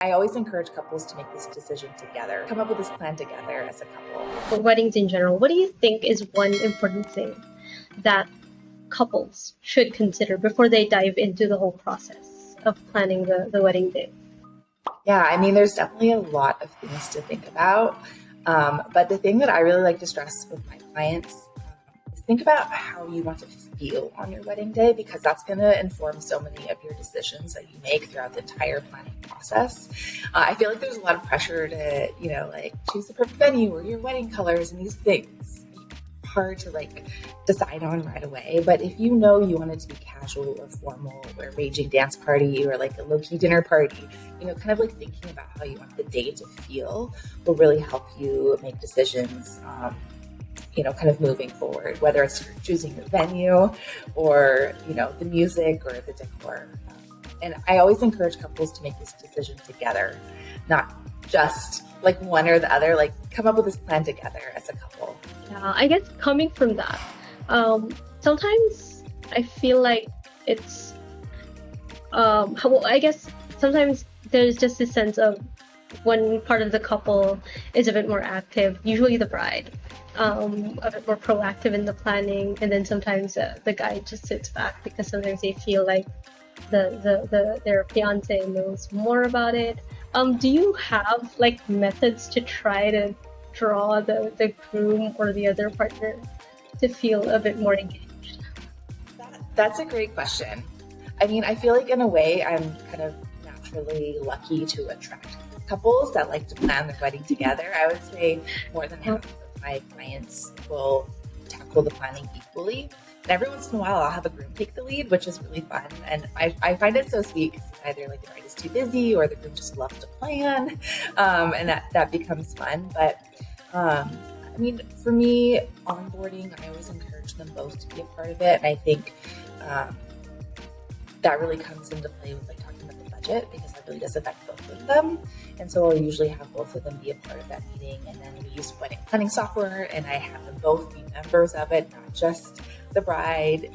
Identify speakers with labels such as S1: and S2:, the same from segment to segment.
S1: I always encourage couples to make this decision together, come up with this plan together as a couple.
S2: For weddings in general, what do you think is one important thing that couples should consider before they dive into the whole process of planning the wedding day?
S1: Yeah, I mean, there's definitely a lot of things to think about. But the thing that I really like to stress with my clients is think about how you want to feel on your wedding day, because that's going to inform so many of your decisions that you make throughout the entire planning process. I feel like there's a lot of pressure to, like choose the perfect venue or your wedding colors and these things. Hard to decide on right away, but if you know you want it to be casual or formal or a raging dance party or a low-key dinner party, kind of thinking about how you want the day to feel will really help you make decisions, kind of moving forward, whether it's choosing your venue or the music or the decor. And I always encourage couples to make this decision together, not just one or the other. Come up with this plan together as a couple.
S2: Yeah, I guess coming from that, sometimes I feel like it's, I guess sometimes there's just a sense of one part of the couple is a bit more active, usually the bride, a bit more proactive in the planning, and then sometimes the guy just sits back because sometimes they feel like their fiance knows more about it. Do you have methods to try to draw the groom or the other partner to feel a bit more engaged?
S1: That's a great question. I mean, I feel like in a way I'm kind of naturally lucky to attract couples that like to plan their wedding together. I would say more than half of my clients will tackle the planning equally. And every once in a while, I'll have a groom take the lead, which is really fun. And I find it so sweet because either the bride is too busy or the groom just loves to plan. And that becomes fun. But I mean, for me, onboarding, I always encourage them both to be a part of it. And I think that really comes into play with talking about the budget, because that really does affect both of them. And so I'll usually have both of them be a part of that meeting. And then we use wedding planning software, and I have them both be members of it, not just the bride,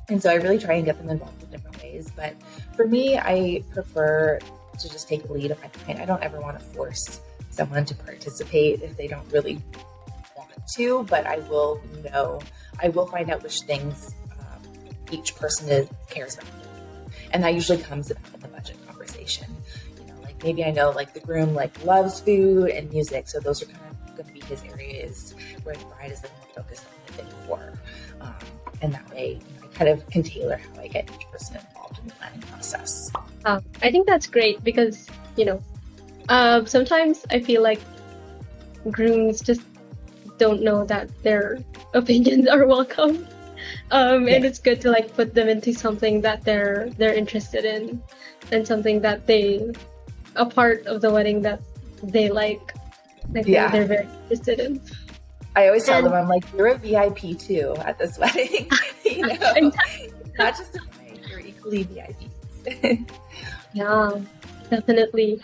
S1: And so I really try and get them involved in different ways. But for me, I prefer to just take the lead of my client. I don't ever want to force someone to participate if they don't really want to, but I will find out which things each person cares about. And that usually comes about in the budget conversation. Maybe I know the groom loves food and music, so those are kind of going to be his areas, where the bride is more focused on the decor. And that way, I kind of can tailor how I get each person involved in the planning process.
S2: I think that's great because, sometimes I feel like grooms just don't know that their opinions are welcome. And it's good to put them into something that they're interested in, and something that a part of the wedding that they they're very interested in.
S1: I always tell them, I'm you're a VIP too at this wedding. Not just a bride, you're equally VIPs.
S2: Yeah, definitely.